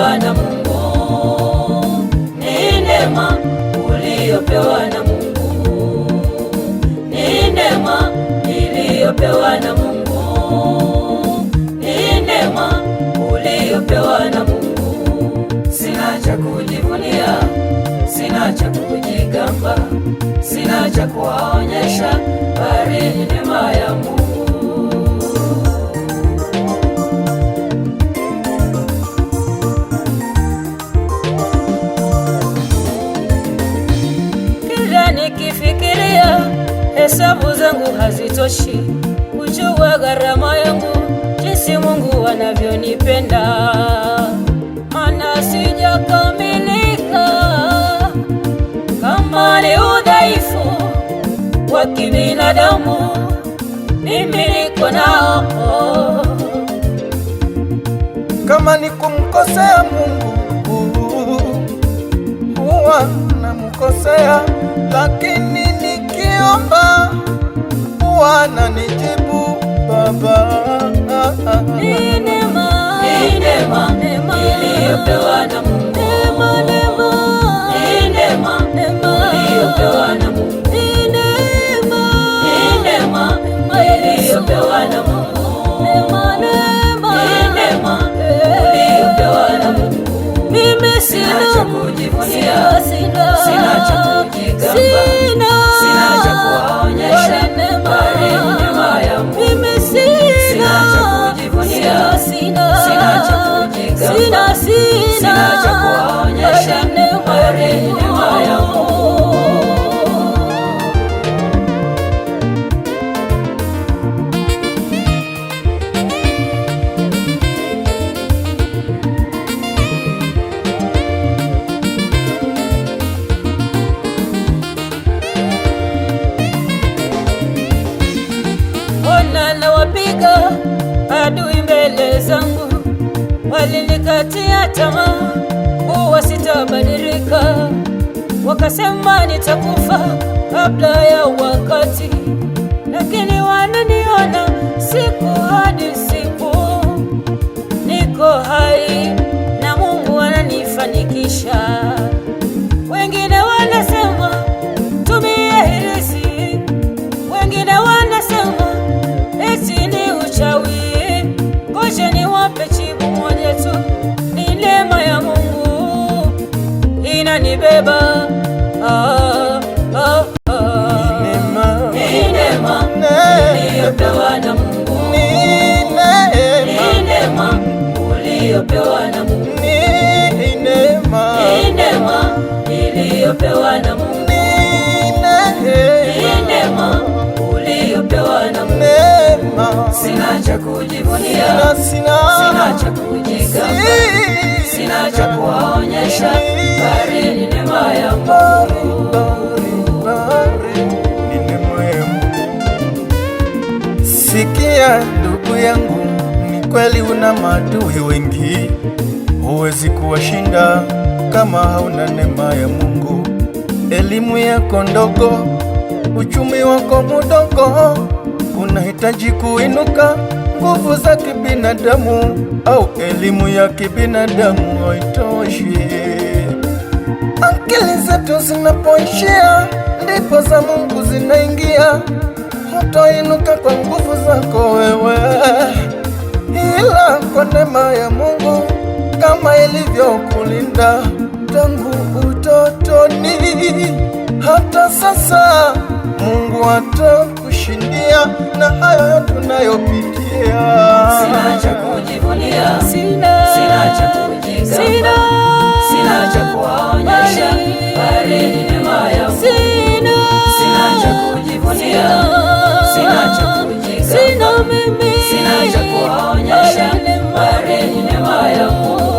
niliyopewa na Mungu, ni neema uliyopewa na Mungu, ni neema niliyopewa na Mungu, ni neema uliyopewa na Mungu. Sina cha kujivunia, sina cha kujigamba, sina cha kuwaonyesha, bali ni neema ya Mungu. Kila nikifikiria, hesabu zangu hazitoshi kujua gharama yangu, jinsi Mungu anavyonipenda. Maana sijakamilika, kama ni udhaifu wa kibinadamu mimi niko nao. Kama ni kumkosea Mungu huwa namkosea, lakini nikiomba huwa ananijibu. Baba, ni neema niliyopewa na Mungu, ni neema niliyopewa na Mungu, ni neema niliyopewa na Mungu, ni neema niliyopewa na Mungu. Mimi sina cha kujivunia, sina cha kujigamba, sina cha kuwaonyesha, bali ni neema ya Mungu. Mimi sina cha kujivunia, sina cha kujigamba, sina cha kuwaonyesha, bali ni neema ya Mungu. Ona nawapiga adui mbele zangu, walinikatia tamaa kuwa sitabadilika, wakasema nitakufa kabla ya wakati, lakini wananiona siku hadi siku niko hai na Mungu ananifanikisha. Wengine wanasema tumie hirisi, wengine wanasema eti ni uchawi. Ngoja niwape jibu moja tu, ni neema ya Mungu inanibeba. Ni neema niliyopewa na Mungu, ni neema uliyopewa na Mungu, ni neema niliyopewa na Mungu, ni neema uliyopewa na Mungu. Sina cha kujivunia, sina cha kujigamba, sina cha kuwaonyesha, bali ni neema ya Mungu. Sikia ndugu yangu, ni kweli una maadui wengi, huwezi kuwashinda kama hauna neema ya Mungu. Elimu yako ndogo, uchumi wako mdogo, unahitaji kuinuka. Nguvu za kibinadamu au elimu ya kibinadamu haitoshi. Akili zetu zinapoishia, ndipo za Mungu zinaingia. Hutainuka kwa nguvu zako wewe, ila kwa neema ya Mungu, kama ilivyokulinda tangu utotoni hata sasa. Mungu atakushindia na hayo tunayopitia. Sina cha kujivunia, sina cha kujigamba, sina cha kuwaonyesha, bali ni neema ya Mungu. Sina cha kujivunia, sina cha kujigamba, sina cha kuwaonyesha, bali ni neema ya Mungu.